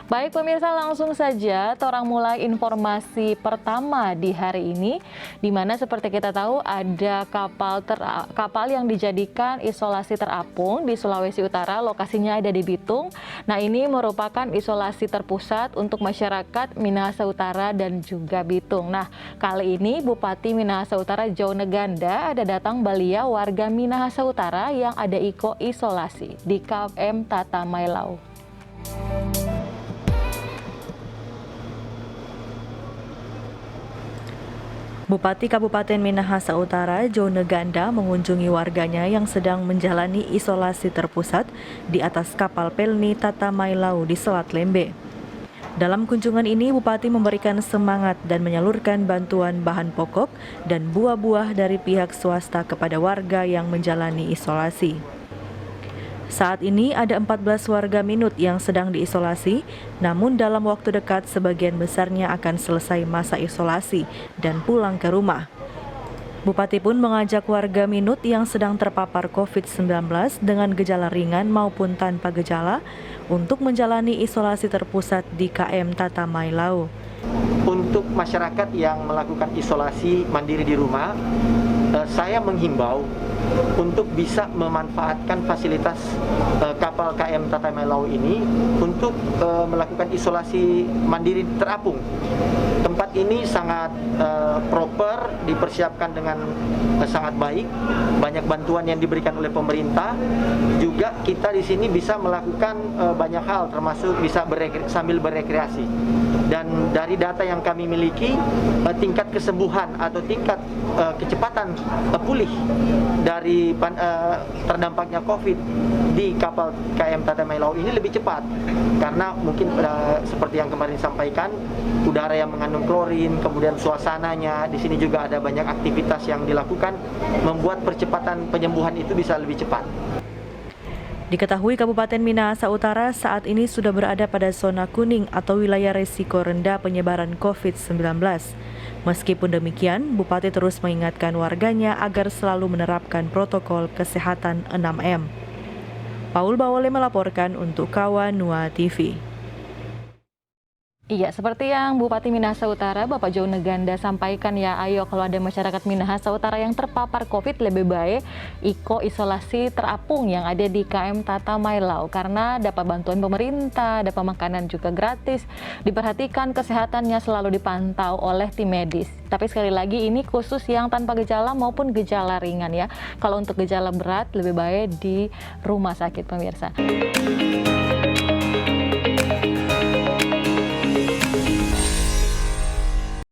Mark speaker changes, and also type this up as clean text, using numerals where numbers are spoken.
Speaker 1: Baik pemirsa, langsung saja orang mulai informasi pertama di hari ini, di mana seperti kita tahu ada kapal yang dijadikan isolasi terapung di Sulawesi Utara, lokasinya ada di Bitung. Nah, ini merupakan isolasi terpusat untuk masyarakat Minahasa Utara dan juga Bitung. Nah, kali ini Bupati Minahasa Utara Djoneganda ada datang balia warga Minahasa Utara yang ada isolasi di KM Tatamailau. Bupati Kabupaten Minahasa Utara Djoneganda mengunjungi warganya yang sedang menjalani isolasi terpusat di atas kapal Pelni Tatamailau di Selat Lembe. Dalam kunjungan ini, Bupati memberikan semangat dan menyalurkan bantuan bahan pokok dan buah-buah dari pihak swasta kepada warga yang menjalani isolasi. Saat ini ada 14 warga Minut yang sedang diisolasi, namun dalam waktu dekat sebagian besarnya akan selesai masa isolasi dan pulang ke rumah. Bupati pun mengajak warga Minut yang sedang terpapar COVID-19 dengan gejala ringan maupun tanpa gejala untuk menjalani isolasi terpusat di KM Tatamailau.
Speaker 2: Untuk masyarakat yang melakukan isolasi mandiri di rumah, saya menghimbau untuk bisa memanfaatkan fasilitas kapal KM Tatamailau ini untuk melakukan isolasi mandiri terapung. Tempat ini sangat proper, dipersiapkan dengan sangat baik, banyak bantuan yang diberikan oleh pemerintah. Juga kita di sini bisa melakukan banyak hal, termasuk bisa sambil berekreasi. Dan dari data yang kami miliki, tingkat kesembuhan atau tingkat kecepatan pulih dari terdampaknya COVID di kapal KM Tatamailau ini lebih cepat, karena mungkin seperti yang kemarin disampaikan, udara yang mengandung klorin, kemudian suasananya di sini juga ada banyak aktivitas yang dilakukan, membuat percepatan penyembuhan itu bisa lebih cepat.
Speaker 1: Diketahui Kabupaten Minahasa Utara saat ini sudah berada pada zona kuning atau wilayah risiko rendah penyebaran COVID-19. Meskipun demikian, Bupati terus mengingatkan warganya agar selalu menerapkan protokol kesehatan 6M. Paul Bawole melaporkan untuk Kawanua TV. Iya, seperti yang Bupati Minahasa Utara, Bapak Djoneganda sampaikan ya, ayo kalau ada masyarakat Minahasa Utara yang terpapar COVID, lebih baik isolasi terapung yang ada di KM Tatamailau, karena dapat bantuan pemerintah, dapat makanan juga gratis, diperhatikan kesehatannya selalu dipantau oleh tim medis. Tapi sekali lagi ini khusus yang tanpa gejala maupun gejala ringan ya. Kalau untuk gejala berat lebih baik di rumah sakit pemirsa.